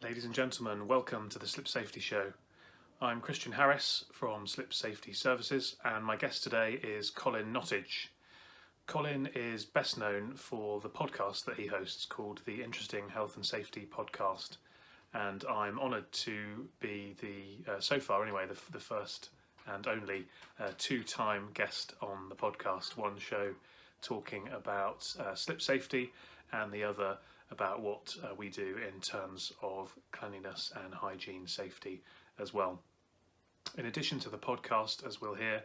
Ladies and gentlemen, welcome to the Slip Safety Show. I'm Christian Harris from Slip Safety Services, and my guest today is Colin Nottage. Colin is best known for the podcast that he hosts called the Interesting Health and Safety Podcast, and I'm honoured to be so far anyway, the first and only two-time guest on the podcast. One show talking about slip safety and the other about what we do in terms of cleanliness and hygiene safety as well. In addition to the podcast, as we'll hear,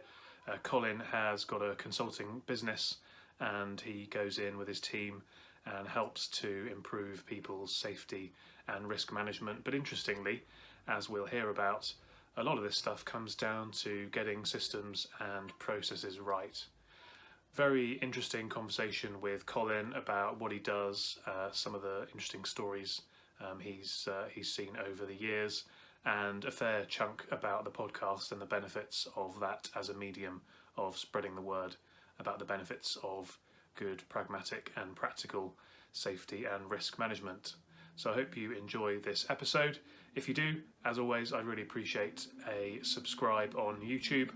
Colin has got a consulting business and he goes in with his team and helps to improve people's safety and risk management. But interestingly, as we'll hear about, a lot of this stuff comes down to getting systems and processes right. Very interesting conversation with Colin about what he does, some of the interesting stories he's seen over the years, and a fair chunk about the podcast and the benefits of that as a medium of spreading the word about the benefits of good, pragmatic and practical safety and risk management. So I hope you enjoy this episode. If you do, as always, I'd really appreciate a subscribe on YouTube,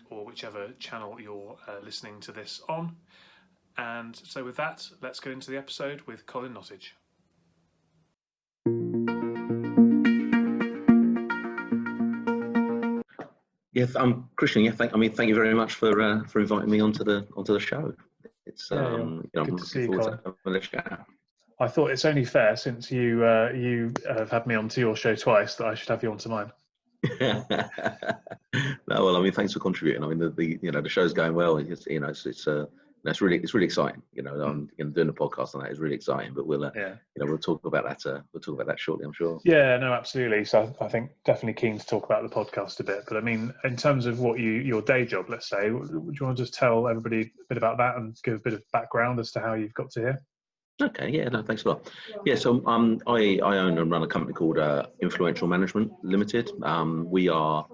or whichever channel you're listening to this on. And so with that, let's get into the episode with Colin Nottage. Yeah, I'm Christian. Yeah, thank you very much for inviting me onto the show. It's good I'm to see you, looking Colin. forward to having a chat. I thought it's only fair, since you have had me onto your show twice, that I should have you onto mine. No, well, I mean, thanks for contributing. I mean, the show's going well. It's really exciting. Doing the podcast on that is really exciting. But we'll talk about that. We'll talk about that shortly, I'm sure. Yeah, no, absolutely. So I think definitely keen to talk about the podcast a bit. But I mean, in terms of your day job, let's say, would you want to just tell everybody a bit about that and give a bit of background as to how you've got to here? Okay, yeah, no, thanks a lot. Yeah, so I own and run a company called Influential Management Limited. We are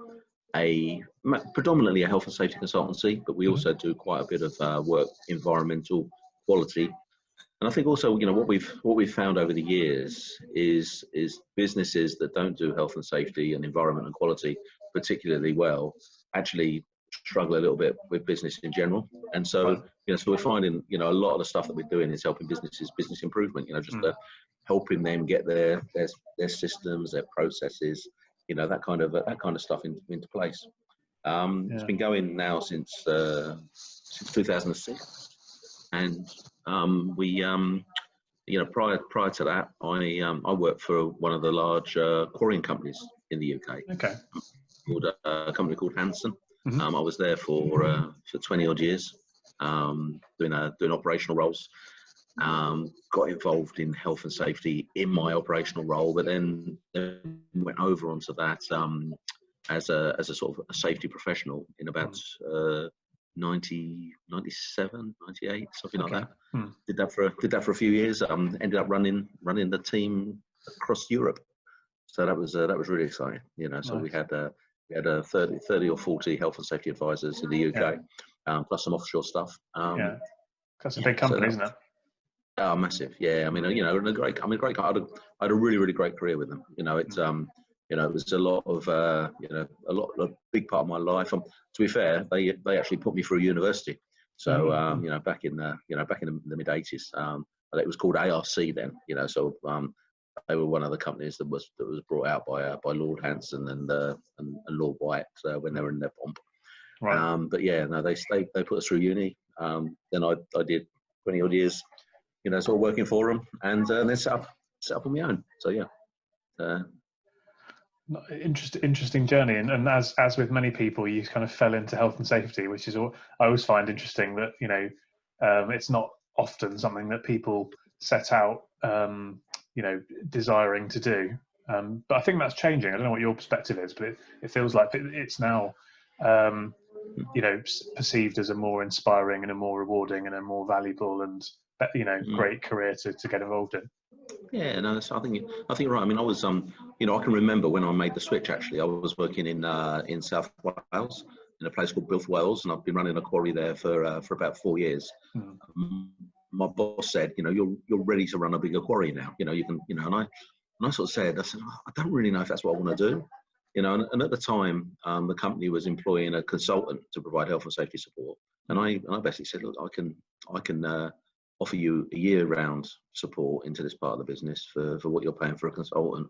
predominantly a health and safety consultancy, but we also do quite a bit of work, environmental quality. And I think also, what we've found over the years is businesses that don't do health and safety and environment and quality particularly well actually struggle a little bit with business in general. And so, so we're finding, a lot of the stuff that we're doing is helping businesses, business improvement, helping them get their systems, their processes, that kind of stuff into place. It's been going now since 2006. And prior to that, I worked for one of the large quarrying companies in the UK. Okay. Called a company called Hanson. Mm-hmm. I was there for 20 odd years, doing operational roles. Got involved in health and safety in my operational role, but then went over onto that as a sort of a safety professional in about 97, 98, something like that. Did that for a few years. Ended up running the team across Europe. So that was really exciting. So nice. We had 30 or 40 health and safety advisors in the UK, plus some offshore stuff. That's a big company, isn't it? Oh, massive. Yeah, I mean, great. I had a really, really great career with them. It was a lot of, a big part of my life. To be fair, they actually put me through university. So, back in the mid '80s, it was called ARC then. So they were one of the companies that was brought out by Lord Hanson and Lord White when they were in their pomp. Right. But yeah, no, they put us through uni. Then I did 20 odd years, sort of working for them, and then set up on my own. So yeah. Interesting journey, and as with many people, you kind of fell into health and safety, which is all I always find interesting. That it's not often something that people set out, desiring to do. But I think that's changing. I don't know what your perspective is, but it feels like it's now, perceived as a more inspiring and a more rewarding and a more valuable and great career to get involved in. Yeah, no, I think you're right. I mean, I was, I can remember when I made the switch. Actually, I was working in South Wales in a place called Bilth Wales, and I've been running a quarry there for about 4 years. My boss said, you're ready to run a bigger quarry now. You can, and And I sort of said, "Oh, I don't really know if that's what I want to do." And at the time, the company was employing a consultant to provide health and safety support. And I basically said, "Look, I can offer you a year-round support into this part of the business for what you're paying for a consultant."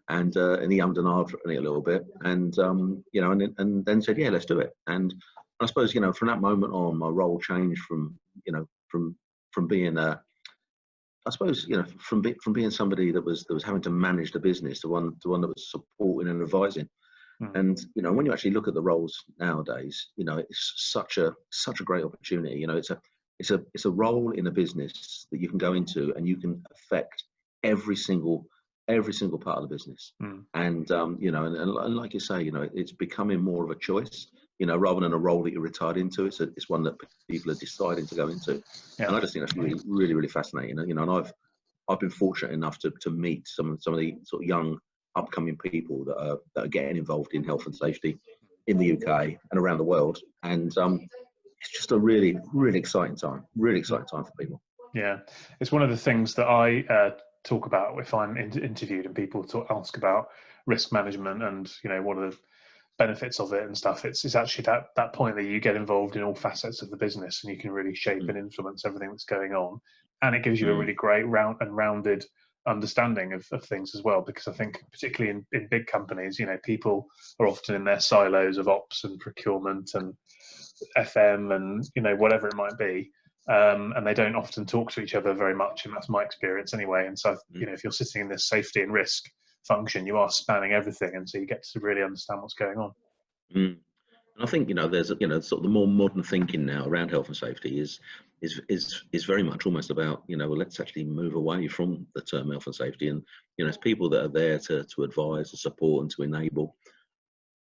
And he ummed and ahed on it a little bit, and and then said, "Yeah, let's do it." And I suppose from that moment on, my role changed from from being I suppose from being somebody that was having to manage the business to one that was supporting and advising. And when you actually look at the roles nowadays, it's such a great opportunity. It's a role in a business that you can go into and you can affect every single part of the business. And and like you say, it's becoming more of a choice. Rather than a role that you're retired into, it's one that people are deciding to go into. Yeah. And I just think that's really, really, really fascinating. And I've been fortunate enough to meet some of the sort of young upcoming people that are getting involved in health and safety in the UK and around the world. And it's just a really, really exciting time. Really exciting time for people. Yeah, it's one of the things that I talk about if I'm interviewed and people ask about risk management and what are the benefits of it and stuff. It's actually that point that you get involved in all facets of the business and you can really shape and influence everything that's going on, and it gives you a really great rounded understanding of things as well. Because I think particularly in big companies, people are often in their silos of ops and procurement and FM and whatever it might be. And they don't often talk to each other very much, and that's my experience anyway. And so, if you're sitting in this safety and risk function, you are spanning everything, and so you get to really understand what's going on. And I think there's sort of the more modern thinking now around health and safety is very much almost about let's actually move away from the term health and safety, and it's people that are there to advise, to support, and to enable,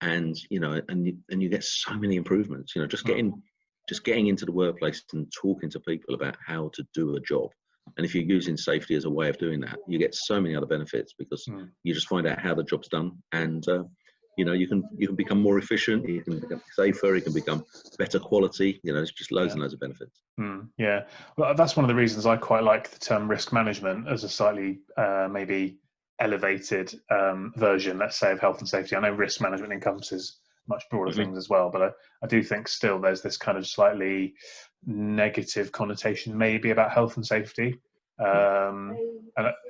and you get so many improvements. Just getting into the workplace and talking to people about how to do a job. And if you're using safety as a way of doing that, you get so many other benefits because you just find out how the job's done, and you can become more efficient, you can become safer, you can become better quality. It's just loads and loads of benefits. Yeah, well, that's one of the reasons I quite like the term risk management as a slightly maybe elevated version, let's say, of health and safety. I know risk management encompasses much broader things as well, but I do think still there's this kind of slightly negative connotation maybe about health and safety, and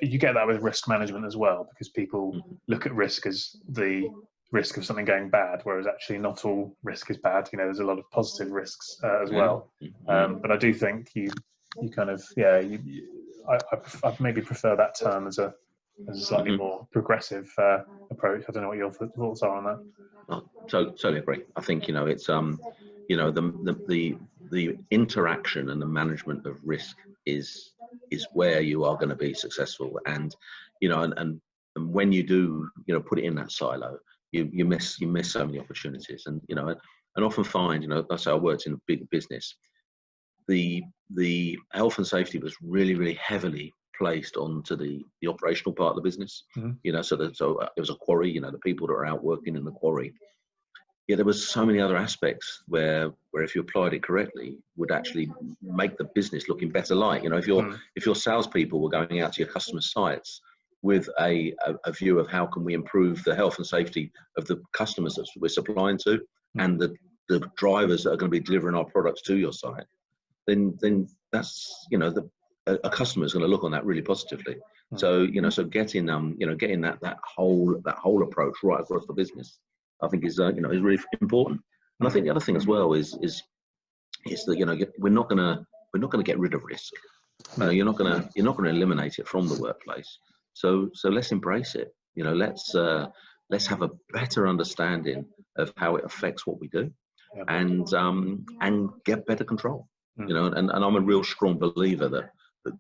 you get that with risk management as well, because people look at risk as the risk of something going bad, whereas actually not all risk is bad. There's a lot of positive risks as well, but I do think you kind of I maybe prefer that term as a slightly more progressive approach. I don't know what your thoughts are on that. So totally agree. I think it's the interaction and the management of risk is where you are going to be successful, and and when you do put it in that silo, you miss so many opportunities, and and often find that's how I worked in a big business. The health and safety was really, really heavily placed onto the operational part of the business. So it was a quarry. The people that are out working in the quarry. Yeah, there was so many other aspects where if you applied it correctly, would actually make the business look in better light. If your salespeople were going out to your customer sites with a view of how can we improve the health and safety of the customers that we're supplying to, and the drivers that are going to be delivering our products to your site, then that's a customer is going to look on that really positively. So getting getting that whole approach right across the business, I think is really important. And I think the other thing as well is that we're not going to get rid of risk. You're not going to eliminate it from the workplace. So let's embrace it. Let's have a better understanding of how it affects what we do, and get better control. And I'm a real strong believer that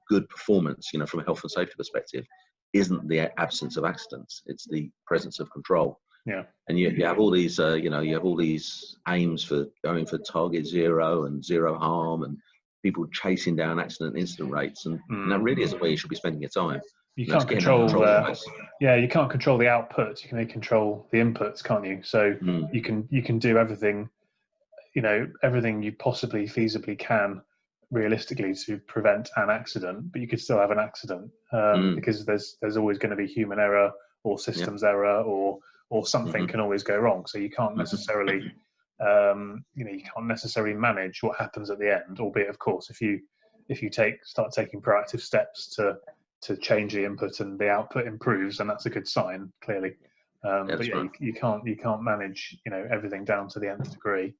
good performance, from a health and safety perspective, isn't the absence of accidents; it's the presence of control. Yeah. And you have all these, you have all these aims for going for target zero and zero harm, and people chasing down accident incident rates, and that really isn't where you should be spending your time. You can't control you can't control the outputs. You can only control the inputs, can't you? So you can do everything, everything you possibly feasibly can realistically to prevent an accident, but you could still have an accident because there's always going to be human error or systems error or something can always go wrong. So you can't necessarily you can't necessarily manage what happens at the end. Albeit, of course, if you start taking proactive steps to change the input and the output improves, and that's a good sign, clearly. But yeah, you can't manage everything down to the nth degree.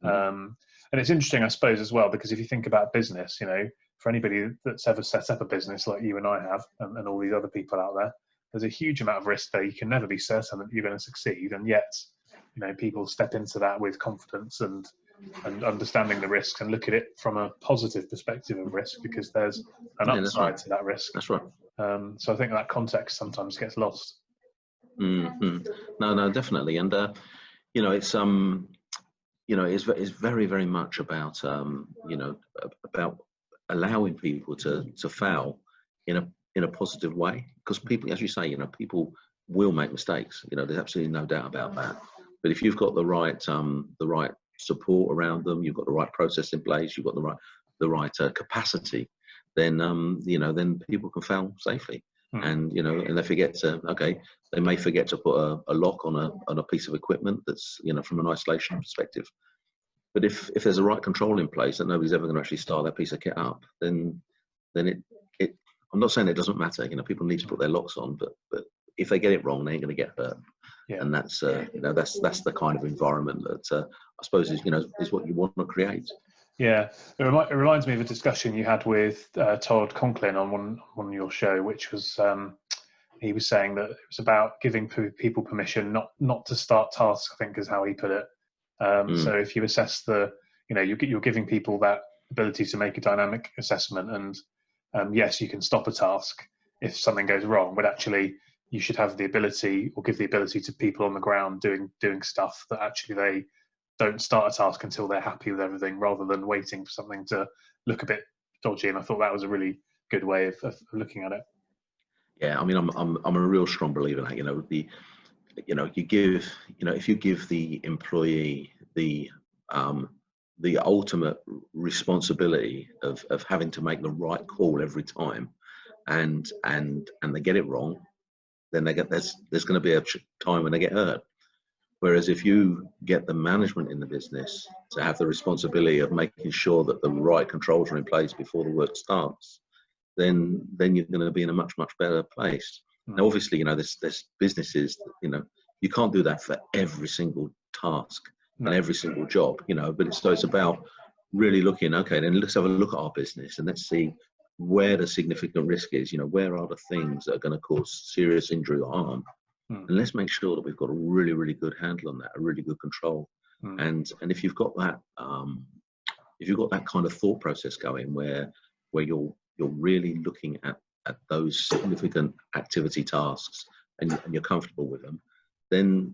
And it's interesting, I suppose, as well, because if you think about business, for anybody that's ever set up a business like you and I have, and all these other people out there, there's a huge amount of risk there. You can never be certain that you're going to succeed, and yet, people step into that with confidence and understanding the risks and look at it from a positive perspective of risk, because there's an upside to that risk. That's right. So I think that context sometimes gets lost. No, definitely, and it's very, very much about about allowing people to fail in a positive way, because people, as you say, people will make mistakes. There's absolutely no doubt about that. But if you've got the right support around them, you've got the right process in place, you've got the right capacity, then then people can fail safely. And and they may forget to put a lock on a piece of equipment that's from an isolation perspective. But if there's a right control in place that nobody's ever going to actually start that piece of kit up, then it I'm not saying it doesn't matter. People need to put their locks on, but if they get it wrong, they ain't going to get hurt. Yeah. And that's that's the kind of environment that I suppose is what you want to create. Yeah, it reminds me of a discussion you had with Todd Conklin on one of your show, which was he was saying that it was about giving people permission not to start tasks, I think is how he put it. So if you assess you're giving people that ability to make a dynamic assessment, and yes, you can stop a task if something goes wrong, but actually you should have the ability, or give the ability to people on the ground doing stuff, that actually they don't start a task until they're happy with everything, rather than waiting for something to look a bit dodgy. And I thought that was a really good way of looking at it. Yeah, I mean, I'm a real strong believer in that. You give if you give the employee the ultimate responsibility of having to make the right call every time, and they get it wrong, then there's going to be a time when they get hurt. Whereas if you get the management in the business to have the responsibility of making sure that the right controls are in place before the work starts, then you're going to be in a much, much better place. Now, obviously, there's businesses, you can't do that for every single task and every single job, but it's about really looking, okay, then let's have a look at our business and let's see where the significant risk is, where are the things that are going to cause serious injury or harm. And let's make sure that we've got a really, really good handle on that, a really good control. And if you've got that, kind of thought process going, where you're really looking at those significant activity tasks and you're comfortable with them, then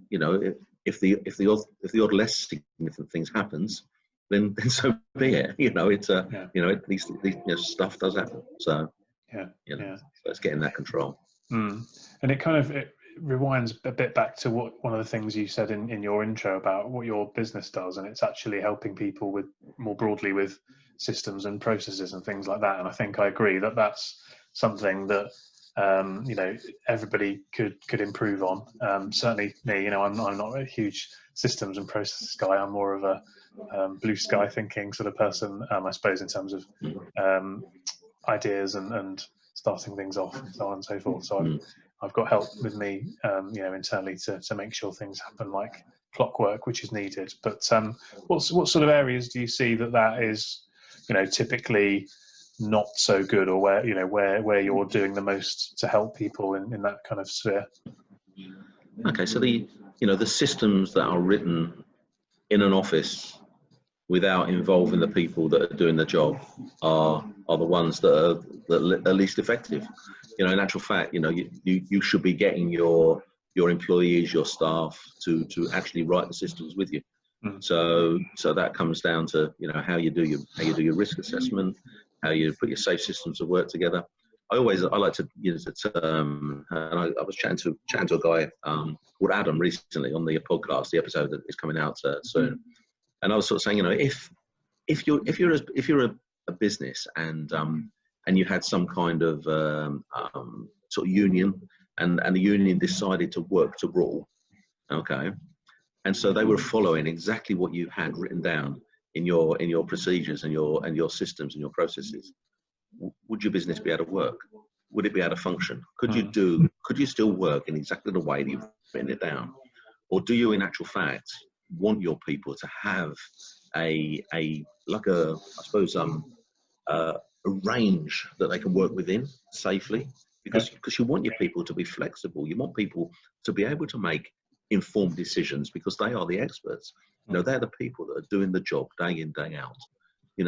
if the odd less significant things happens, then so be it. At least stuff does happen. So so it's getting that control. And it rewinds a bit back to one of the things you said in your intro about what your business does, and it's actually helping people with more broadly with systems and processes and things like that. And I think I agree that that's something that everybody could improve on. Certainly me, I'm not a huge systems and processes guy. I'm more of a blue sky thinking sort of person, I suppose, in terms of ideas and starting things off and so on and so forth. So I've got help with me, internally to make sure things happen like clockwork, which is needed. But what sort of areas do you see that is, typically not so good, or where you're doing the most to help people in that kind of sphere? Okay, so the systems that are written in an office without involving the people that are doing the job are the ones that are least effective. In actual fact, you should be getting your employees, your staff to actually write the systems with you. So that comes down to how you do your risk assessment, how you put your safe systems of work together. I like to use the term, and I was chatting to a guy called Adam recently on the podcast, the episode that is coming out soon, and I was sort of saying, if you're a business and you had some kind of sort of union, and the union decided to work to rule, okay, and so they were following exactly what you had written down in your procedures and your systems and your processes, would your business be able to work? Would it be able to function? Could you still work in exactly the way that you've written it down? Or do you in actual fact want your people to have a range that they can work within safely? Because you want your people to be flexible. You want people to be able to make informed decisions, because they are the experts. They're the people that are doing the job day in, day out.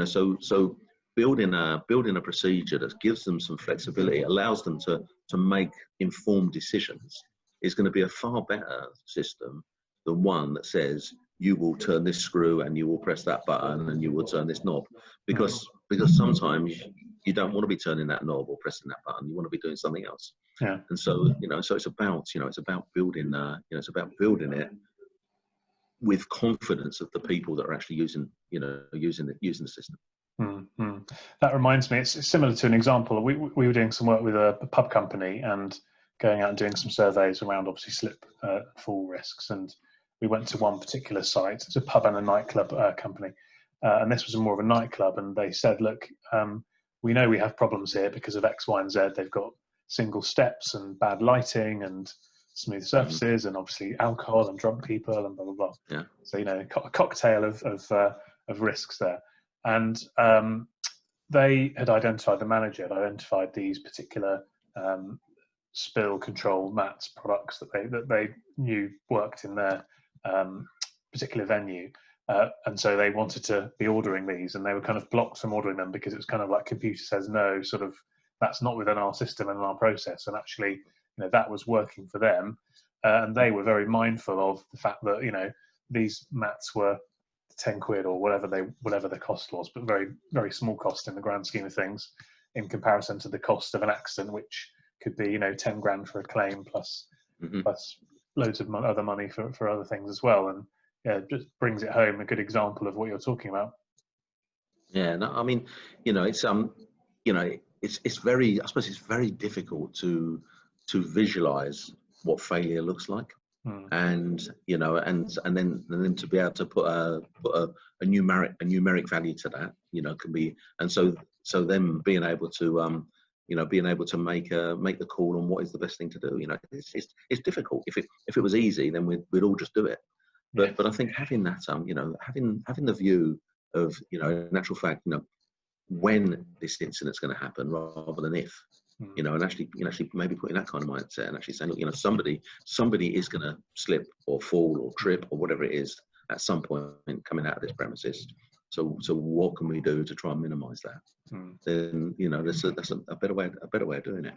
So building a procedure that gives them some flexibility, allows them to make informed decisions, is going to be a far better system than one that says you will turn this screw and you will press that button and you will turn this knob, because sometimes you don't want to be turning that knob or pressing that button. You want to be doing something else. Yeah. And so so it's about building it with confidence of the people that are actually using the system. Mm-hmm. That reminds me, it's similar to an example. We were doing some work with a pub company and going out and doing some surveys around obviously slip fall risks. And we went to one particular site. It's a pub and a nightclub company. And this was more of a nightclub. And they said, look, we know we have problems here because of X, Y, and Z. They've got single steps and bad lighting and smooth surfaces and obviously alcohol and drunk people and blah, blah, blah. Yeah. So, a cocktail of risks there. And they had identified, the manager had identified these particular spill control mats products that they knew worked in their particular venue. And so they wanted to be ordering these, and they were kind of blocked from ordering them because it was kind of like computer says no, sort of that's not within our system and our process. And actually, that was working for them. And they were very mindful of the fact that, these mats were 10 quid or whatever the cost was, but very, very small cost in the grand scheme of things in comparison to the cost of an accident, which could be, 10 grand for a claim plus loads of other money for other things as well. And it just brings it home, a good example of what you're talking about. Yeah, no, I mean, it's very, I suppose it's very difficult to visualize what failure looks like. And and then to be able to put a numeric value to that, can be, and so then being able to make the call on what is the best thing to do. It's difficult. If it was easy, then we'd all just do it. But I think having that having the view of, in actual fact, when this incident's going to happen rather than if. And actually maybe putting that kind of mindset and actually saying, look, somebody is going to slip or fall or trip or whatever it is at some point coming out of this premises. So what can we do to try and minimise that? Then that's a better way of doing it.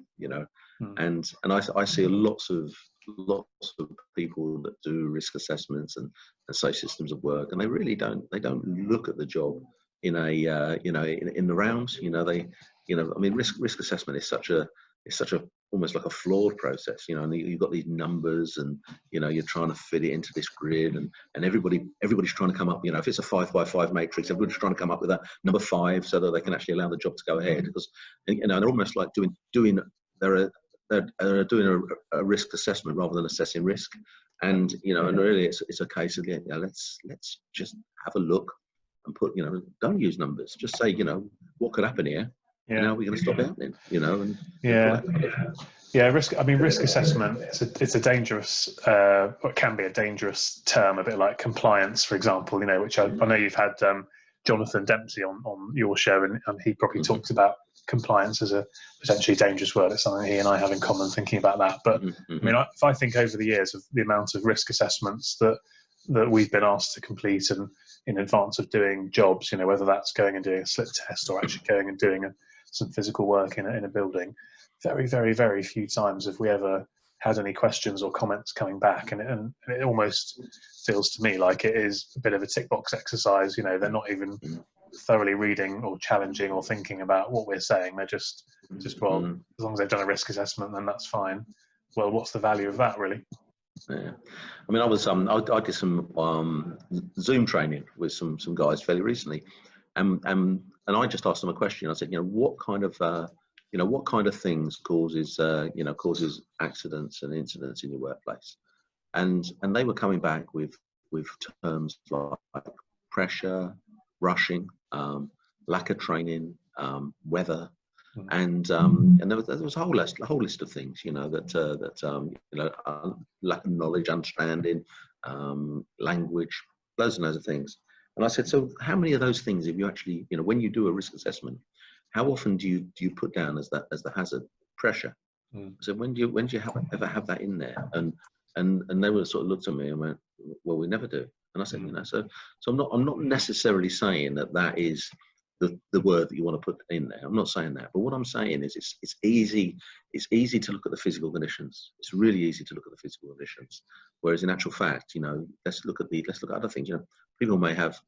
And I see lots of people that do risk assessments and say systems of work, and they really don't look at the job in a in the round. I mean, risk assessment is such a almost like a flawed process, and you've got these numbers, and you're trying to fit it into this grid, and everybody's trying to come up, if it's a 5x5 matrix, everybody's trying to come up with a number 5 so that they can actually allow the job to go ahead, because they're almost like doing a risk assessment rather than assessing risk, and and really it's a case of let's just have a look and put, don't use numbers, just say, what could happen here. Yeah. And how are we going to stop it happening? Risk assessment. It's a dangerous, it can be a dangerous term, a bit like compliance, for example. Which I know you've had Jonathan Dempsey on your show, and he probably talks about compliance as a potentially dangerous word. It's something he and I have in common, thinking about that. But I mean, if I think over the years of the amount of risk assessments that we've been asked to complete and in advance of doing jobs, whether that's going and doing a slip test or actually going and doing some physical work in a building, very, very, very few times have we ever had any questions or comments coming back, and it almost feels to me like it is a bit of a tick box exercise. They're not even thoroughly reading or challenging or thinking about what we're saying. They're just well, as long as they've done a risk assessment, then that's fine. Well, what's the value of that, really? Yeah, I mean, I did some Zoom training with some guys fairly recently, and I just asked them a question. I said, what kind of things causes accidents and incidents in your workplace? And they were coming back with terms like pressure, rushing, lack of training, weather, and there was a whole list of things, lack of knowledge, understanding, language, loads and loads of things. And I said, so how many of those things have you actually, when you do a risk assessment, how often do you put down as the hazard? Pressure. So when do you ever have that in there? And they were sort of looked at me and went, well, we never do. And I said, so I'm not necessarily saying that is the word that you want to put in there. I'm not saying that, but what I'm saying is it's easy to look at the physical conditions. It's really easy to look at the physical conditions, whereas in actual fact, let's look at other things. People may have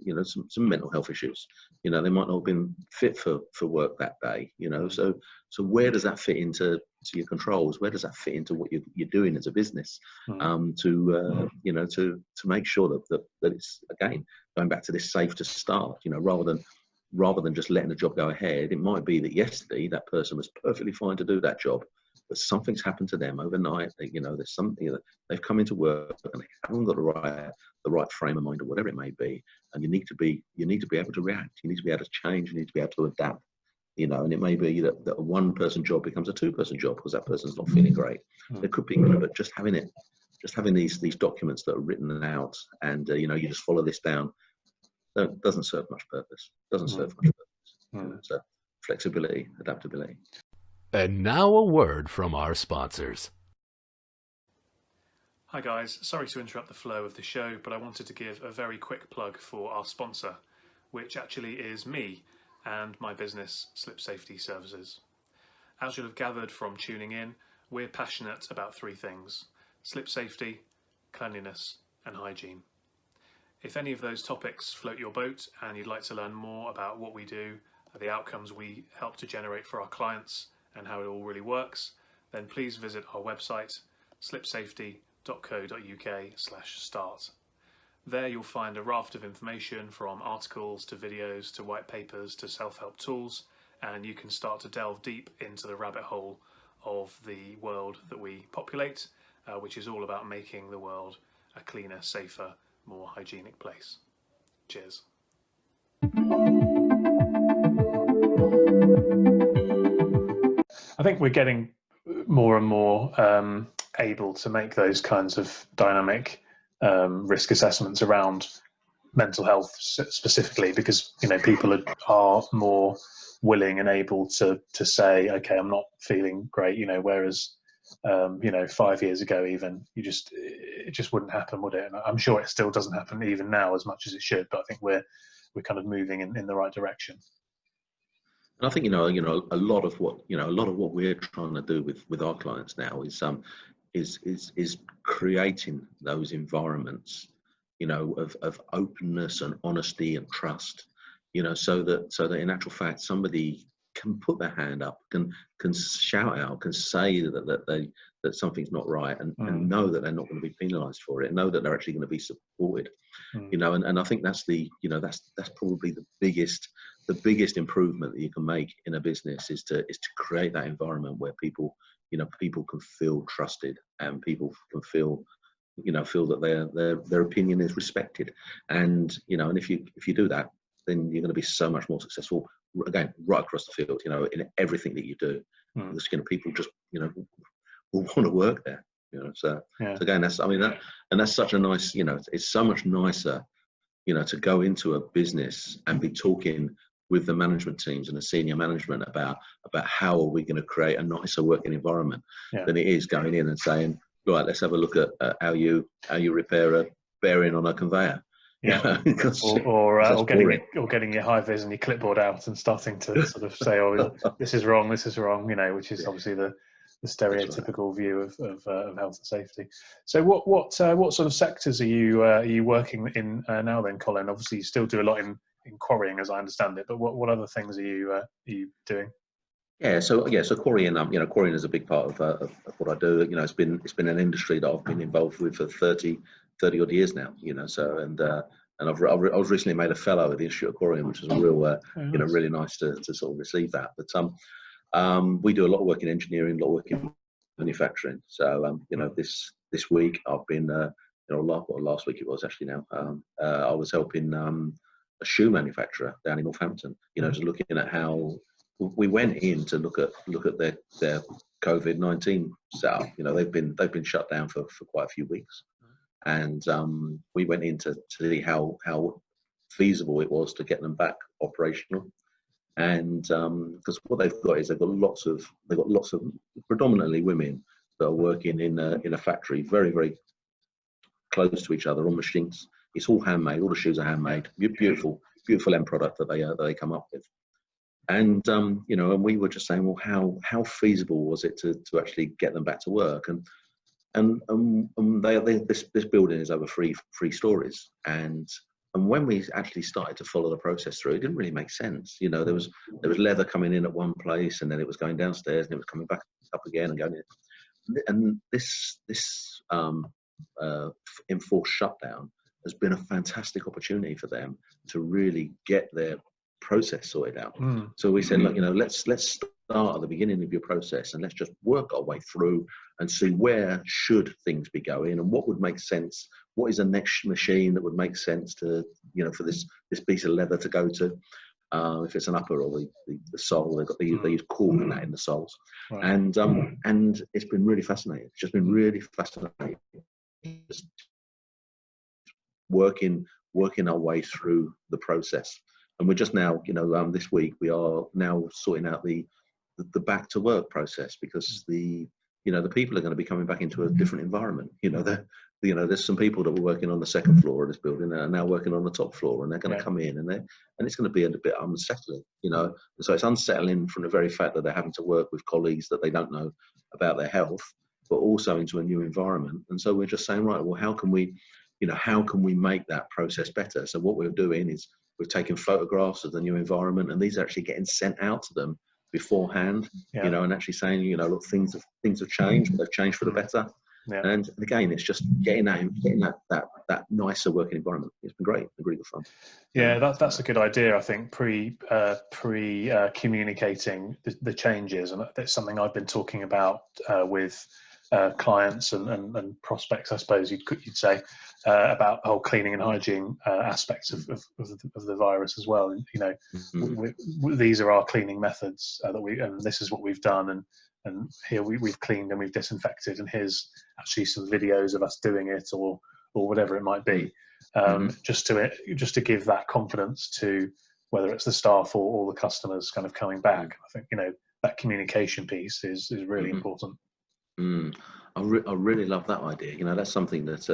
some mental health issues. They might not have been fit for work that day. So where does that fit into your controls? Where does that fit into what you're doing as a business to make sure that it's, again, going back to this safe to start, rather than just letting the job go ahead. It might be that yesterday that person was perfectly fine to do that job, but something's happened to them overnight. There's something that they've come into work and they haven't got the right frame of mind or whatever it may be. And you need to be able to react. You need to be able to change. You need to be able to adapt. And it may be that a one-person job becomes a two-person job because that person's not feeling great. It could be, but just having these documents that are written out and you just follow this down. Doesn't serve much purpose. So flexibility, adaptability. And now a word from our sponsors. Hi guys, sorry to interrupt the flow of the show, but I wanted to give a very quick plug for our sponsor, which actually is me and my business, Slip Safety Services. As you'll have gathered from tuning in, we're passionate about three things: slip safety, cleanliness, and hygiene. If any of those topics float your boat and you'd like to learn more about what we do, the outcomes we help to generate for our clients, and how it all really works, then please visit our website, slipsafety.co.uk/start. There you'll find a raft of information, from articles to videos to white papers to self-help tools, and you can start to delve deep into the rabbit hole of the world that we populate, which is all about making the world a cleaner, safer, more hygienic place. Cheers. I think we're getting more and more able to make those kinds of dynamic risk assessments around mental health specifically, because people are more willing and able to say, okay, I'm not feeling great, whereas 5 years ago even it just wouldn't happen, would it? And I'm sure it still doesn't happen even now as much as it should, but I think we're kind of moving in the right direction. And I think a lot of what we're trying to do with our clients now is creating those environments of openness and honesty and trust, so that in actual fact somebody can put their hand up, can shout out, can say that something's not right, and know that they're not going to be penalised for it, know that they're actually going to be supported. And I think that's that's probably the biggest improvement that you can make in a business is to create that environment where people can feel trusted, and people can feel that their opinion is respected. And and if you do that, then you're going to be so much more successful, again, right across the field, in everything that you do. Because people just will want to work there. So again, that's such a nice, it's so much nicer, to go into a business and be talking with the management teams and the senior management about how are we going to create a nicer working environment than it is going in and saying, right, let's have a look at how you repair a bearing on a conveyor. Or getting your high vis and your clipboard out and starting to sort of say, oh, this is wrong, which is obviously the stereotypical view of health and safety. So what sort of sectors are you working in now then, Colin? Obviously you still do a lot in quarrying, as I understand it, but what other things are you doing? So quarrying, quarrying is a big part of what I do. It's been an industry that I've been involved with for 30 odd years now. and I was recently made a fellow at the Institute of Aquarium, which was a real, really nice to sort of receive that. But we do a lot of work in engineering, a lot of work in manufacturing. So this week I've been, last week it was actually now. I was helping a shoe manufacturer down in Northampton. Just looking at how we went in to look at their COVID-19 setup. They've been shut down for quite a few weeks, and we went in to see how feasible it was to get them back operational. And because what they've got is they've got lots of predominantly women that are working in a factory, very, very close to each other on machines. It's all handmade. All the shoes are handmade. Beautiful end product that they come up with. And and we were just saying, well, how feasible was it to actually get them back to work? And this building is over three stories, and when we actually started to follow the process through, it didn't really make sense. There was leather coming in at one place, and then it was going downstairs, and it was coming back up again and going in. And this enforced shutdown has been a fantastic opportunity for them to really get their process sorted out. So we said, look, let's start at the beginning of your process, and let's just work our way through and see where should things be going, and what would make sense. What is the next machine that would make sense to, for this piece of leather to go to? If it's an upper or the sole, they use cork in that in the soles, right. And it's been really fascinating. It's just been really fascinating. Just working our way through the process, and we're just now, this week we are now sorting out the back to work process, because the people are going to be coming back into a different environment. There's some people that were working on the second floor of this building that are now working on the top floor, and they're going to come in, and it's going to be a bit unsettling. So it's unsettling from the very fact that they're having to work with colleagues that they don't know about their health, but also into a new environment. And so we're just saying, right, well, how can we make that process better? So what we're doing is we've taken photographs of the new environment, and these are actually getting sent out to them beforehand, and actually saying, look, things have changed, but they've changed for the better. Yeah. And again, it's just getting that nicer working environment. It's been great, been really good fun. Yeah, that's a good idea. I think pre communicating the changes, and that's something I've been talking about with clients and prospects, I suppose you'd say, about whole cleaning and hygiene aspects of the virus as well. And these are our cleaning methods and this is what we've done, and here we've cleaned and we've disinfected, and here's actually some videos of us doing it, or whatever it might be, just to give that confidence to whether it's the staff or the customers kind of coming back. I think that communication piece is really important. I really love that idea. That's something that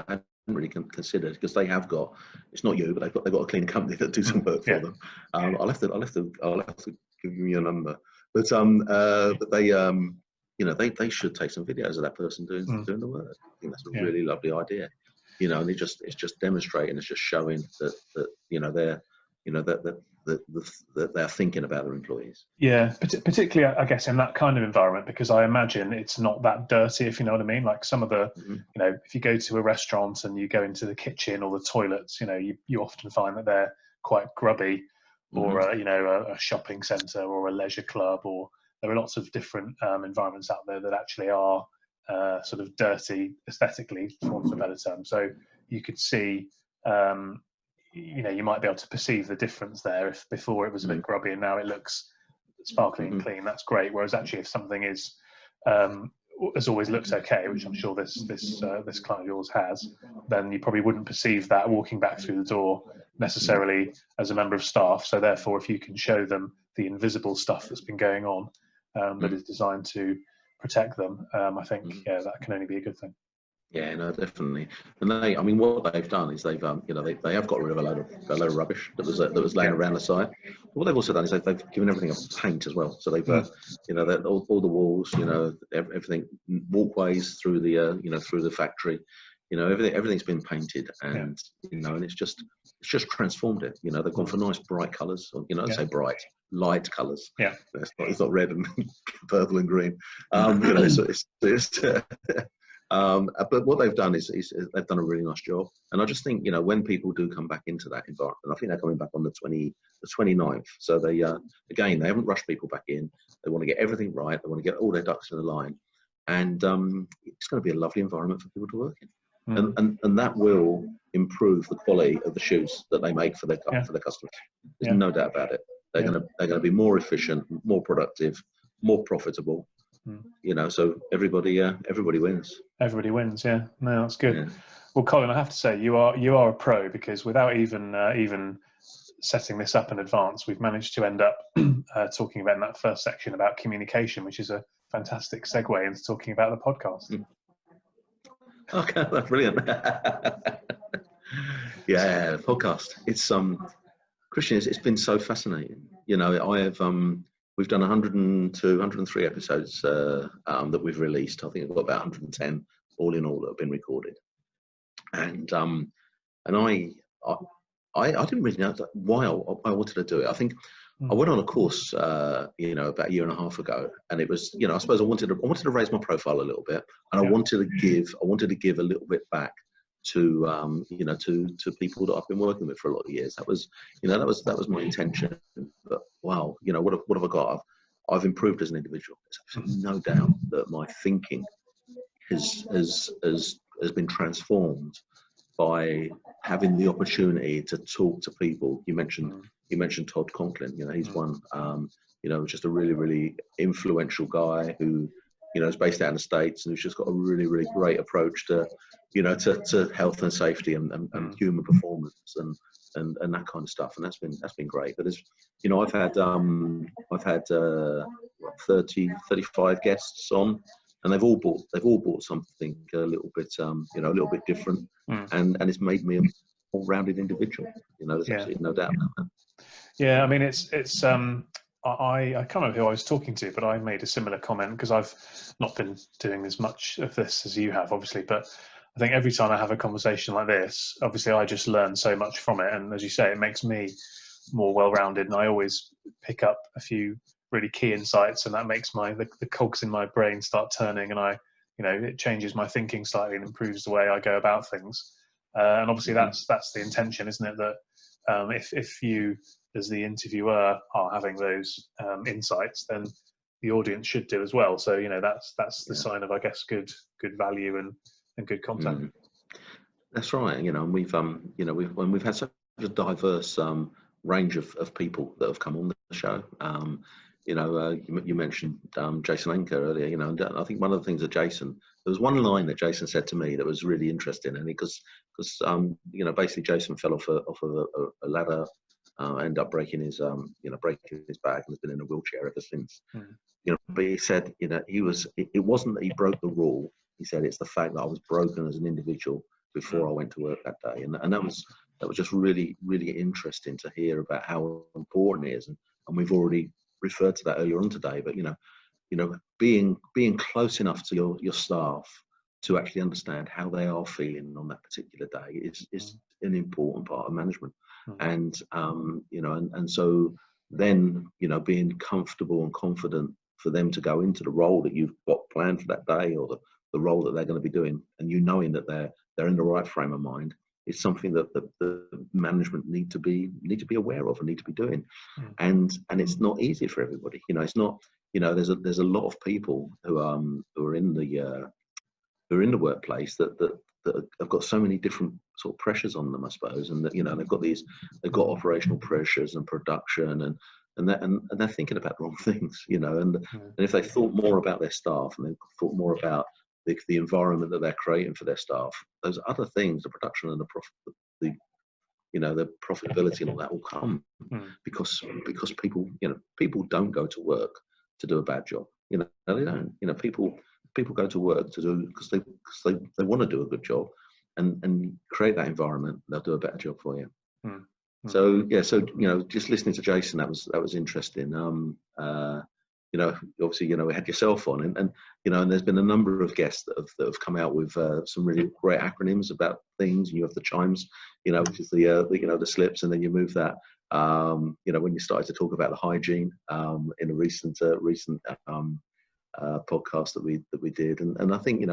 I hadn't really considered, because they have got, it's not you, but they've got a cleaning company that do some work for them. I'll have to give you a number, but they should take some videos of that person doing the work. I think that's a really lovely idea. And it's just demonstrating, it's just showing that they're thinking about their employees. Yeah, particularly, I guess, in that kind of environment, because I imagine it's not that dirty, if you know what I mean. Like some of the, if you go to a restaurant and you go into the kitchen or the toilets, you often find that they're quite grubby, or a shopping centre or a leisure club, or there are lots of different environments out there that actually are sort of dirty aesthetically, for want of a better term. So you could see. You might be able to perceive the difference there. If before it was a bit grubby and now it looks sparkling and clean, that's great. Whereas actually, if something is has always looked okay, which I'm sure this client of yours has, then you probably wouldn't perceive that walking back through the door necessarily as a member of staff. So therefore, if you can show them the invisible stuff that's been going on that is designed to protect them, I think that can only be a good thing. Yeah, no, definitely. And what they've done is they've they have got rid of a load of rubbish that was laying around the site. What they've also done is they've given everything a paint as well. So they've all the walls, everything, walkways through the factory, everything's been painted, and and it's just transformed it. They've gone for nice bright colours, or say bright, light colours. Yeah, it's not red and purple and green. But what they've done is they've done a really nice job. And I just think, when people do come back into that environment, I think they're coming back on the 29th. So they, again, they haven't rushed people back in. They want to get everything right. They want to get all their ducks in a line. And it's going to be a lovely environment for people to work in. And that will improve the quality of the shoes that they make for their customers. There's no doubt about it. They're going to be more efficient, more productive, more profitable. So everybody wins. Everybody wins. Yeah, no, that's good. Yeah. Well, Colin, I have to say you are a pro, because without even setting this up in advance, we've managed to end up talking about in that first section about communication, which is a fantastic segue into talking about the podcast. Okay, that's brilliant. Yeah, podcast. It's Christian, it's been so fascinating. I have we've done 102, 103 episodes that we've released. I think we've got about 110 all in all that have been recorded. And I didn't really know why I wanted to do it. I think I went on a course, about a year and a half ago, and it was, I suppose I wanted to raise my profile a little bit, and I wanted to give a little bit back to to people that I've been working with for a lot of years. That was my intention. But wow, what have I got? I've improved as an individual. There's absolutely no doubt that my thinking has been transformed by having the opportunity to talk to people. You mentioned Todd Conklin. He's one. Just a really, really influential guy who, is based out in the States, and who's just got a really, really great approach to health and safety and human performance and that kind of stuff. And that's been great. But I've had 30, 35 guests on, and they've all bought something a little bit different, and it's made me a all-rounded individual. There's absolutely no doubt about that. Yeah, I mean, it's I can't remember who I was talking to, but I made a similar comment, because I've not been doing as much of this as you have, obviously. But I think every time I have a conversation like this, obviously I just learn so much from it, and as you say, it makes me more well-rounded, and I always pick up a few really key insights, and that makes the cogs in my brain start turning, and it changes my thinking slightly and improves the way I go about things. And obviously that's the intention, isn't it? That if you, as the interviewer, are having those insights, then the audience should do as well. So that's the sign of, I guess, good value and good content. That's right. And we've had such a diverse range of people that have come on the show. You mentioned Jason Anker earlier. And I think one of the things that there was one line that Jason said to me that was really interesting, and because basically Jason fell off a ladder, ended up breaking his back, and has been in a wheelchair ever since. But he said, it wasn't that he broke the rule. He said it's the fact that I was broken as an individual before I went to work that day, and that was just really, really interesting to hear about how important it is, and we've already referred to that earlier on today. But being close enough to your staff to actually understand how they are feeling on that particular day is an important part of management. And so then being comfortable and confident for them to go into the role that you've got planned for that day, or the role that they're going to be doing, and knowing that they're in the right frame of mind, is something that the management need to be aware of and need to be doing. And it's not easy for everybody. It's not. There's a lot of people who are in the workplace that have got so many different sort of pressures on them, I suppose, and that they've got operational pressures and production and they're thinking about the wrong things, and if they thought more about their staff, and they thought more about the environment that they're creating for their staff, those other things, the production and the profitability and all that will come, because people don't go to work to do a bad job. They don't. People go to work to do because they want to do a good job, and create that environment. They'll do a better job for you. So just listening to Jason, that was interesting. Obviously, we had yourself on, and there's been a number of guests that have come out with some really great acronyms about things. You have the chimes, which is the slips, and then you move that. When you started to talk about the hygiene in a recent podcast that we did, and I think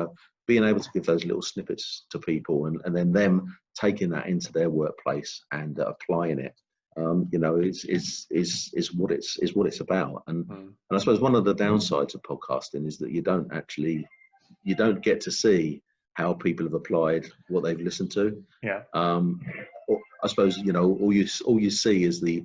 being able to give those little snippets to people, and then them taking that into their workplace and applying it, is what it's about. And I suppose one of the downsides of podcasting is that you don't get to see how people have applied what they've listened to. Yeah. I suppose all you see is the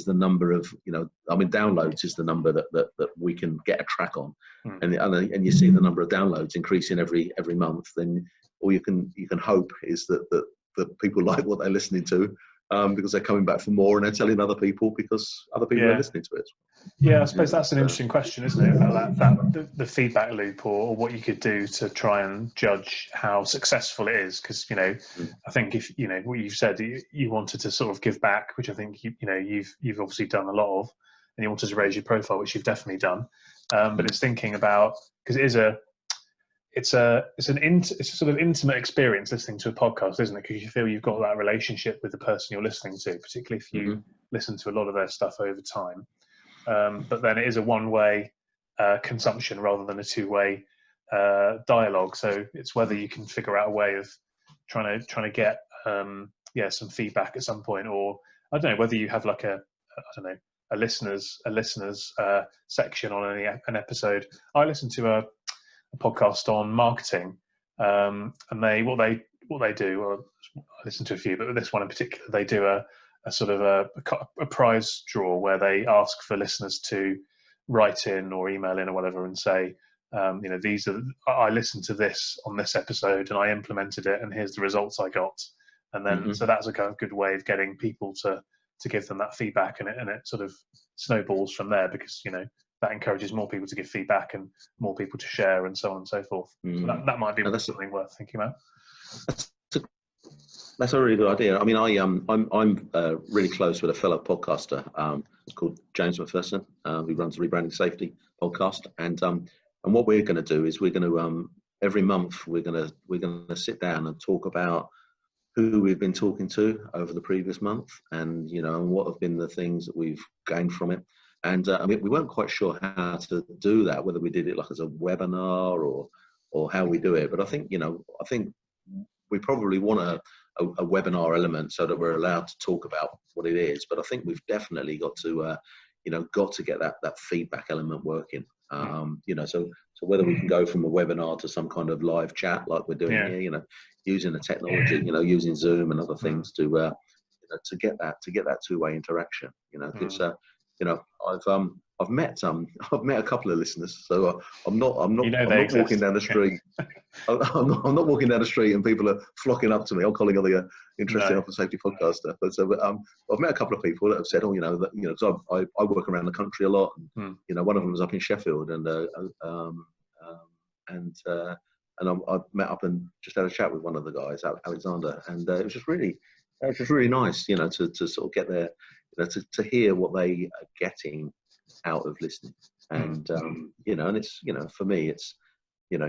number of downloads is the number that we can get a track on, and you see the number of downloads increasing every month. Then all you can hope is that people like what they're listening to, because they're coming back for more and they're telling other people because other people are listening to it. Yeah, I suppose that's an interesting question, isn't it? About the feedback loop, or what you could do to try and judge how successful it is. Because I think if what you've said, you wanted to sort of give back, which I think you've obviously done a lot of, and you wanted to raise your profile, which you've definitely done. But it's thinking about, because it's a sort of intimate experience listening to a podcast, isn't it? Because you feel you've got that relationship with the person you're listening to, particularly if you listen to a lot of their stuff over time. But then it is a one-way consumption rather than a two-way dialogue. So it's whether you can figure out a way of trying to get some feedback at some point, or I don't know whether you have like a listeners section on an episode. I listened to a podcast on marketing, and what they do. Well, I listened to a few, but this one in particular, they do a sort of a prize draw where they ask for listeners to write in or email in or whatever and say, I listened to this on this episode and I implemented it and here's the results I got. And then so that's a kind of good way of getting people to give them that feedback, and it sort of snowballs from there, because that encourages more people to give feedback and more people to share and so on and so forth. So that might be something worth thinking about. That's a really good idea. I mean, I'm really close with a fellow podcaster called James McPherson, who runs the Rebranding Safety podcast, and what we're going to do is we're going to every month we're going to sit down and talk about who we've been talking to over the previous month, and and what have been the things that we've gained from it. And I mean, we weren't quite sure how to do that, whether we did it like as a webinar or how we do it. But I think we probably want a webinar element so that we're allowed to talk about what it is. But I think we've definitely got to get that feedback element working. So whether we can go from a webinar to some kind of live chat like we're doing here, using the technology, using Zoom and other things to get that two-way interaction. I've met a couple of listeners, so I'm not walking down the street. I'm not walking down the street and people are flocking up to me. I'm calling on the interesting health and safety podcaster. But I've met a couple of people that have said, because I work around the country a lot. And, one of them was up in Sheffield, and I met up and just had a chat with one of the guys, Alexander, and it was just really nice, to sort of get there, to hear what they are getting out of listening, and and it's for me it's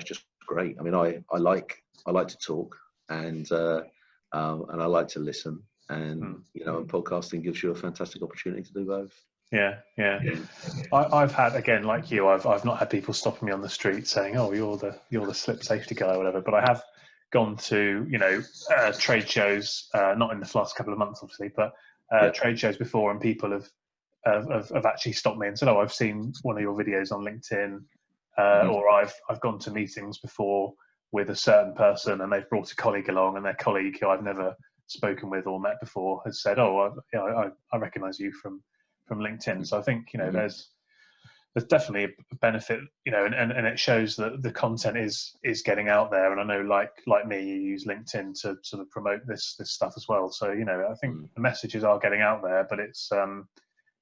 just great. I mean, I like to talk, and I like to listen, and and podcasting gives you a fantastic opportunity to do both. Yeah. I've had, again, like you, I've not had people stopping me on the street saying, "Oh, you're the slip safety guy," or whatever. But I have gone to trade shows, not in the last couple of months, obviously, but trade shows before, and people have actually stopped me and said, "Oh, I've seen one of your videos on LinkedIn," or I've gone to meetings before with a certain person, and they've brought a colleague along, and their colleague, who I've never spoken with or met before, has said, "Oh, I recognise you from LinkedIn." So I think there's definitely a benefit, and it shows that the content is getting out there. And I know, like me, you use LinkedIn to sort of promote this stuff as well. So I think the messages are getting out there, but it's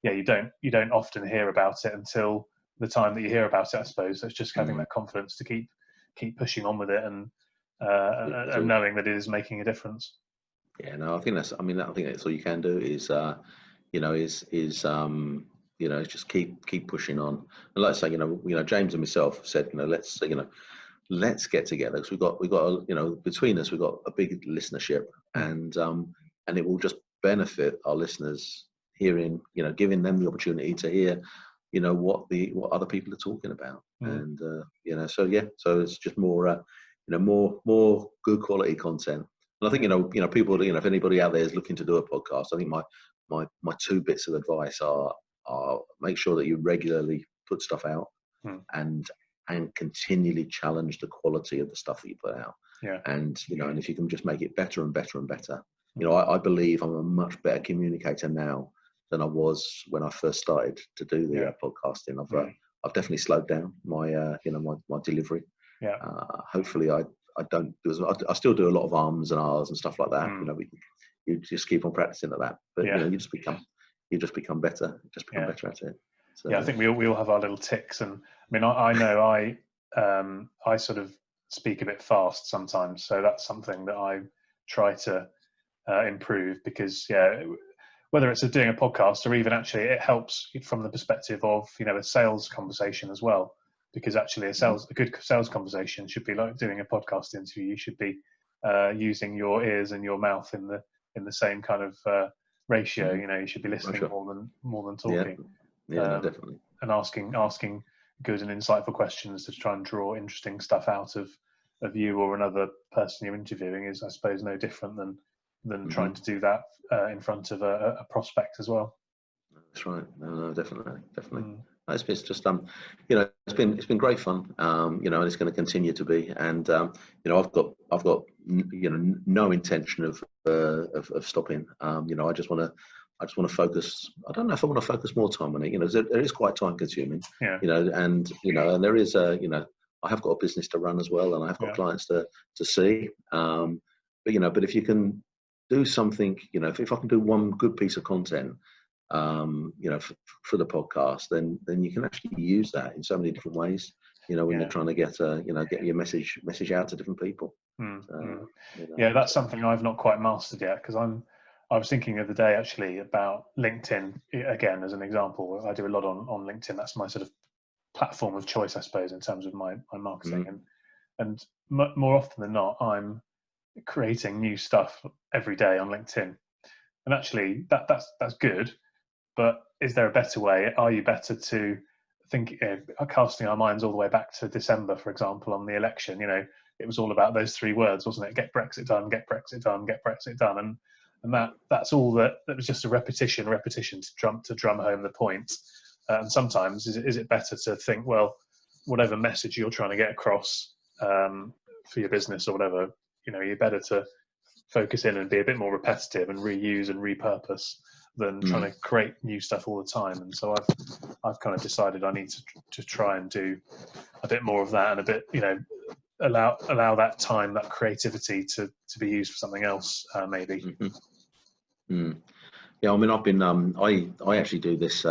you don't often hear about it until the time that you hear about it, I suppose. So it's just having that confidence to keep pushing on with it, and knowing that it is making a difference. Yeah, no, I think that's all you can do is just keep pushing on. And like I say, James and myself said, let's get together, because we've got between us we've got a big listenership, and it will just benefit our listeners hearing, giving them the opportunity to hear, what other people are talking about. And so yeah, so it's just more more good quality content. And I think people, if anybody out there is looking to do a podcast, I think my two bits of advice are make sure that you regularly put stuff out, and continually challenge the quality of the stuff that you put out. Yeah. And and if you can just make it better and better and better. I believe I'm a much better communicator now than I was when I first started to do the podcasting. I've definitely slowed down my my delivery. Yeah. Hopefully I don't do I still do a lot of ums and ahs and stuff like that. You just keep on practicing at that, but you just become better. Better at it. So, I think we all have our little ticks, and I mean I know I sort of speak a bit fast sometimes, so that's something that I try to improve, because whether it's doing a podcast or even actually it helps from the perspective of a sales conversation as well, because actually a good sales conversation should be like doing a podcast interview. You should be using your ears and your mouth in the same kind of ratio. You should be listening more than talking. No, definitely. And asking good and insightful questions to try and draw interesting stuff out of you or another person you're interviewing is, I suppose, no different than trying to do that in front of a prospect as well. That's right. No, definitely. It's just it's been great fun. And it's going to continue to be. And I've got no intention of stopping. I just want to focus. I don't know if I want to focus more time on it. It is quite time consuming. Yeah. And there is I have got a business to run as well, and I have got clients to see. But if you can do something, if I can do one good piece of content, for the podcast, then you can actually use that in so many different ways. When you're trying to get your message out to different people. That's something I've not quite mastered yet, because I was thinking the other day actually about LinkedIn again as an example. I do a lot on LinkedIn. That's my sort of platform of choice, I suppose, in terms of my marketing. And more often than not, I'm creating new stuff every day on LinkedIn. And actually, that's good. But is there a better way? Are you better to think, casting our minds all the way back to December, for example, on the election? It was all about those three words, wasn't it? Get Brexit done, get Brexit done, get Brexit done. And that's all that was just a repetition to drum home the point. And sometimes is it better to think, well, whatever message you're trying to get across for your business or whatever, you're better to focus in and be a bit more repetitive and reuse and repurpose than trying to create new stuff all the time. And so I've kind of decided I need to try and do a bit more of that, and a bit, allow that time, that creativity to be used for something else, maybe. Yeah, I mean, I've been I actually do this.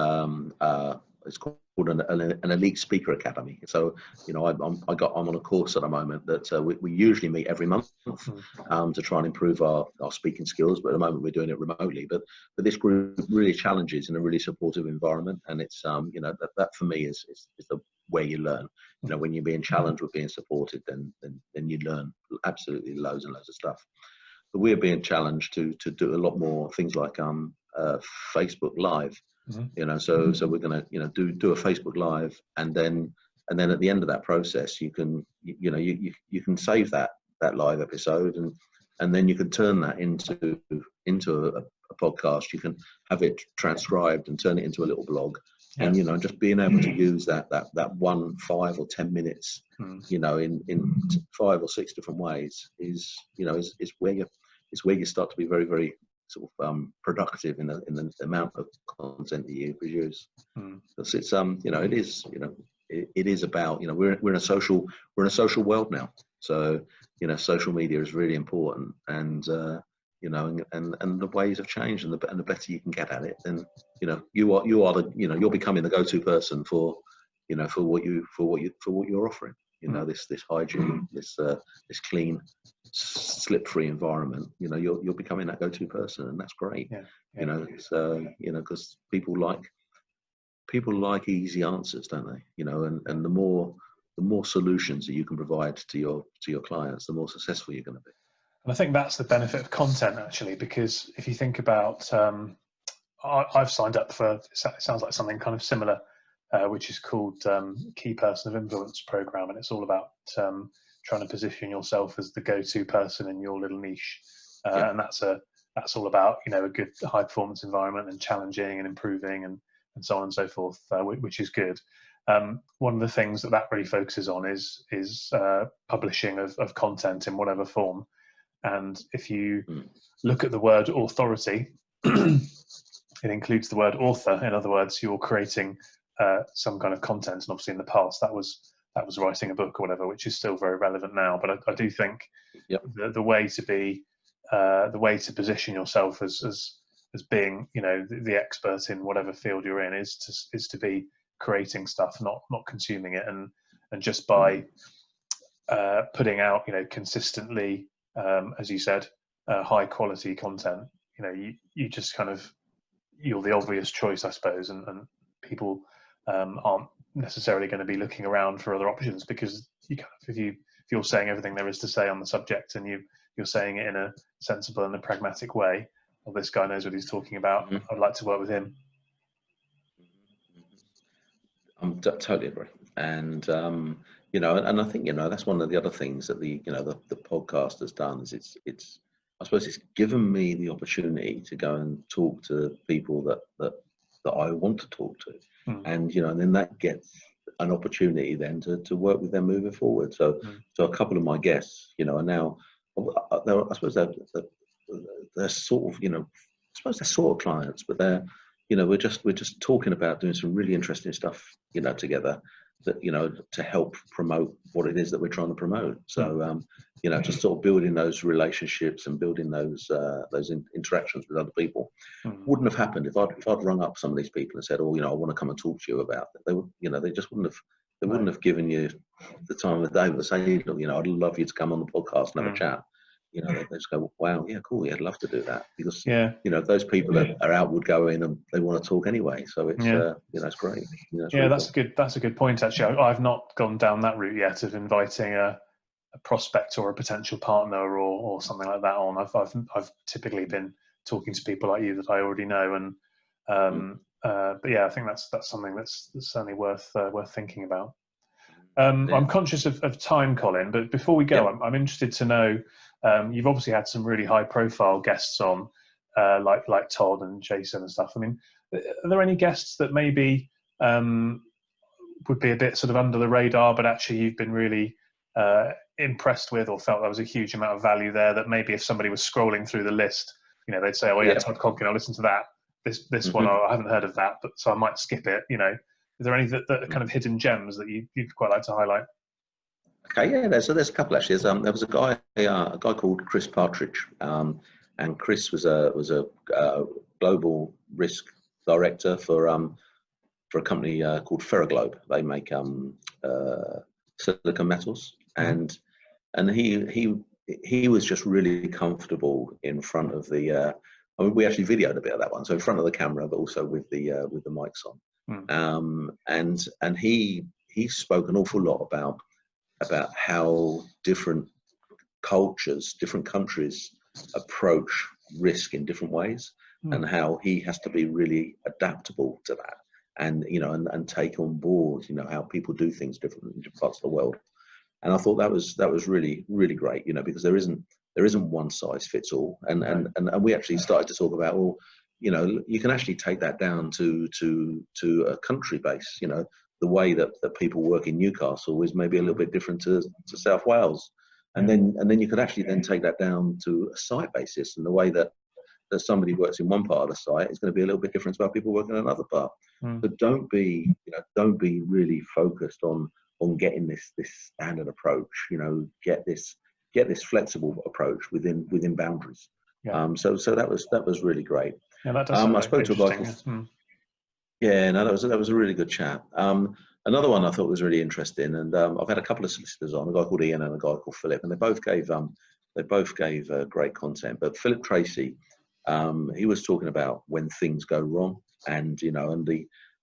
It's called an elite speaker academy. So I'm on a course at the moment that we usually meet every month to try and improve our speaking skills. But at the moment we're doing it remotely. But this group really challenges in a really supportive environment, and it's that for me is the way you learn. When you're being challenged with being supported, then you learn absolutely loads and loads of stuff. But we're being challenged to do a lot more things like Facebook Live. So we're going to do a Facebook Live, and then at the end of that process, you can save that live episode, and then you can turn that into a podcast. You can have it transcribed and turn it into a little blog. And just being able to use that 1, 5 or 10 minutes, in 5 or 6 different ways is where you start to be very, very sort of productive in the amount of content that you produce. Because it's it is about we're in a social world now. So social media is really important, and and the ways have changed, and the better you can get at it, then you're becoming the go-to person for what you're offering. This hygiene, this clean, slip-free environment. You're becoming that go-to person, and that's great. Because people like easy answers, don't they? And the more solutions that you can provide to your clients, the more successful you're going to be. And I think that's the benefit of content, actually, because if you think about, I've signed up for, it sounds like something kind of similar which is called Key Person of Influence program, and it's all about trying to position yourself as the go-to person in your little niche, and that's all about a good high performance environment and challenging and improving and so on and so forth, which is good. One of the things that really focuses on is publishing of content in whatever form. And if you look at the word authority, it includes the word author. In other words, you're creating some kind of content. And obviously in the past that was writing a book or whatever, which is still very relevant now. But I do think the way to be, the way to position yourself as being, the expert in whatever field you're in is to be creating stuff, not consuming it. And just by putting out, consistently, as you said, high quality content, you just kind of, you're the obvious choice, I suppose, and people aren't necessarily going to be looking around for other options, because if you're saying everything there is to say on the subject, and you're saying it in a sensible and a pragmatic way, well, this guy knows what he's talking about. I'd like to work with him. Totally agree, and and I think that's one of the other things that the podcast has done is it's I suppose it's given me the opportunity to go and talk to people that I want to talk to, and and then that gets an opportunity then to work with them moving forward. So a couple of my guests, are now, I suppose they're sort of I suppose they're sort of clients, but they're we're just talking about doing some really interesting stuff together that to help promote what it is that we're trying to promote. So just sort of building those relationships and building those interactions with other people wouldn't have happened if I'd rung up some of these people and said, oh, I want to come and talk to you about it. They would, they just wouldn't have given you the time of the day. But say, I'd love you to come on the podcast and have a chat. They just go, wow, yeah, cool, yeah, I'd love to do that, because those people that are outward going and they want to talk anyway. So it's it's great. It's really that's a good point, actually. I've not gone down that route yet of inviting a prospect or a potential partner or something like that on. I've typically been talking to people like you that I already know, and but yeah, I think that's something that's certainly worth thinking about. I'm conscious of time, Colin, but before we go, I'm interested to know, you've obviously had some really high profile guests on, like Todd and Jason and stuff. I mean, are there any guests that maybe would be a bit sort of under the radar, but actually you've been really impressed with, or felt there was a huge amount of value there, that maybe if somebody was scrolling through the list, they'd say, oh yeah, Todd Conkin, I'll listen to that. This one, I haven't heard of that, but so I might skip it. Is there any that are kind of hidden gems that you'd quite like to highlight? Okay, yeah, there's a couple actually. There was a guy called Chris Partridge, and Chris was a global risk director for a company called Ferroglobe. They make silicon metals, and he was just really comfortable in front of the. I mean, we actually videoed a bit of that one, so in front of the camera, but also with the mics on. And he spoke an awful lot about how different cultures, different countries approach risk in different ways, and how he has to be really adaptable to that, and and take on board how people do things differently in different parts of the world. And I thought that was really, really great, because there isn't one size fits all, and we actually started to talk about, well, you can actually take that down to a country base. The way that people work in Newcastle is maybe a little bit different to South Wales, and then you could actually then take that down to a site basis, and the way that somebody works in one part of the site is going to be a little bit different to how people work in another part. But don't be really focused on getting this standard approach. Get this flexible approach within boundaries. So that was really great. Yeah, that does I spoke to a guy called, that was a really good chat. Another one I thought was really interesting, and I've had a couple of solicitors on, a guy called Ian and a guy called Philip, and they both gave great content. But Philip Tracy, he was talking about when things go wrong, and and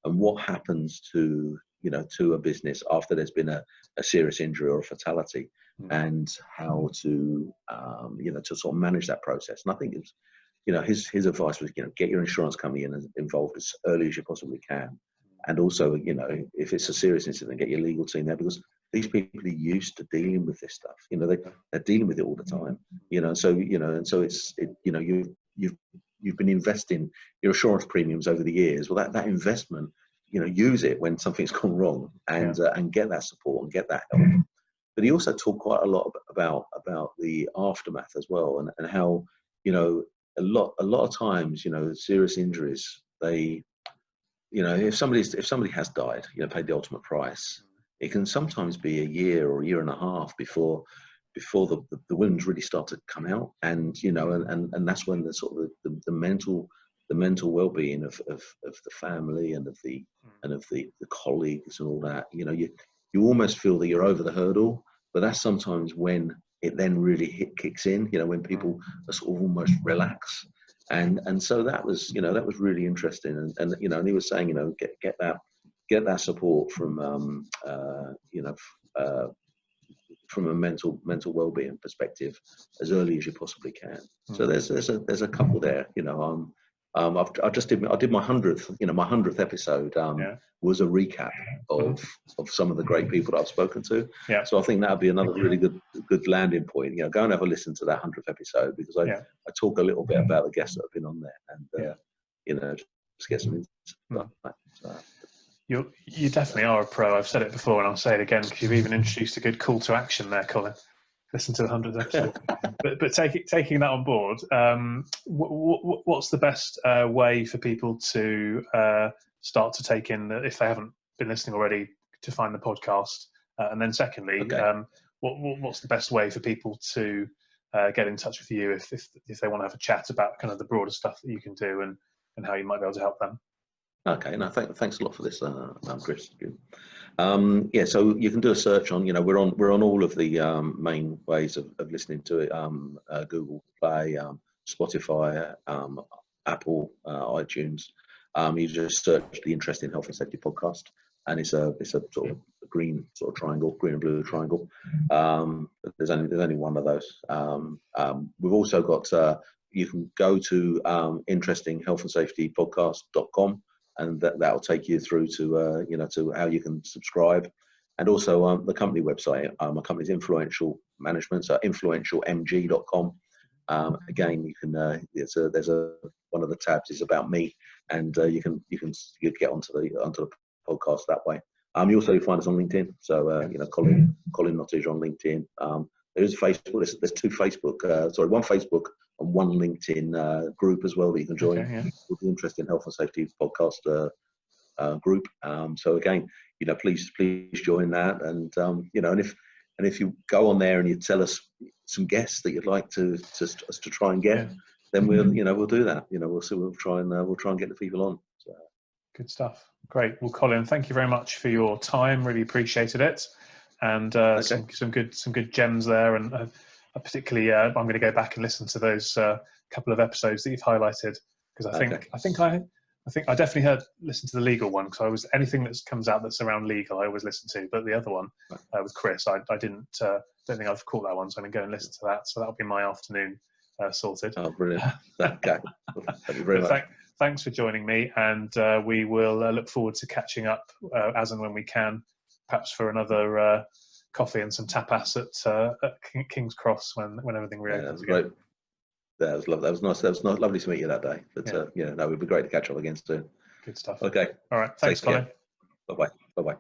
what happens to a business after there's been a serious injury or a fatality, and how to to sort of manage that process. And I think it was, his advice was, get your insurance company involved as early as you possibly can, and also, if it's a serious incident, get your legal team there, because these people are used to dealing with this stuff. They're dealing with it all the time. You've been investing your insurance premiums over the years. Well, that investment, use it when something's gone wrong, and get that support and get that help. But he also talked quite a lot about the aftermath as well, and how, a lot of times, serious injuries, if somebody has died, paid the ultimate price, it can sometimes be a year or a year and a half before the wounds really start to come out, and and that's when the sort of the mental well-being of the family and of the colleagues and all that, you almost feel that you're over the hurdle, but that's sometimes when it then really kicks in, when people are sort of almost relax. And so that was really interesting, and he was saying, get that support from from a mental well-being perspective as early as you possibly can. So there's a couple there. I did my 100th episode. Was a recap of some of the great people that I've spoken to. Yeah. So I think that would be another really good landing point. Go and have a listen to that 100th episode, because I talk a little bit about the guests that have been on there, and just get some insight. You definitely are a pro. I've said it before and I'll say it again, because you've even introduced a good call to action there, Colin. Listen to the 100th episode. but taking that on board, what's the best way for people to start to take in, if they haven't been listening already, to find the podcast? And then secondly, what's the best way for people to get in touch with you if they want to have a chat about kind of the broader stuff that you can do and how you might be able to help them? Okay, no, thanks a lot for this, Chris. So you can do a search on, we're on all of the main ways of listening to it, Google Play, Spotify, Apple, iTunes. You just search the Interesting Health and Safety Podcast, and it's a sort of a green sort of triangle, green and blue triangle. There's only one of those. We've also got, you can go to interestinghealthandsafetypodcast.com, and that'll take you through to to how you can subscribe, and also the company website. My company's Influential Management, so influentialmg.com. Again, you can there's a one of the tabs is about me, and you can get onto the podcast that way. You also find us on LinkedIn, so Colin Nottage on LinkedIn. There's Facebook. There's two Facebook, one Facebook and one LinkedIn group as well that you can join. With the Interesting Health and Safety Podcast group. So again, please join that, and and if you go on there and you tell us some guests that you'd like to try and get, then we'll do that. We'll try and get the people on. So. Good stuff. Great. Well, Colin, thank you very much for your time. Really appreciated it, and some good gems there. And particularly, I'm going to go back and listen to those couple of episodes that you've highlighted, because I think I definitely listen to the legal one, because anything that comes out that's around legal, I always listen to. But the other one with Chris, I don't think I've caught that one, so I'm going to go and listen to that. So that'll be my afternoon sorted. Oh, brilliant! Okay, thank you very much. Thanks for joining me, and we will look forward to catching up as and when we can, perhaps for another coffee and some tapas at King's Cross when everything reopens again. Great. That was lovely. That was nice. That was lovely to meet you that day. But it would be great to catch up again soon. Good stuff. Okay. All right. Thanks, Colin. Bye bye.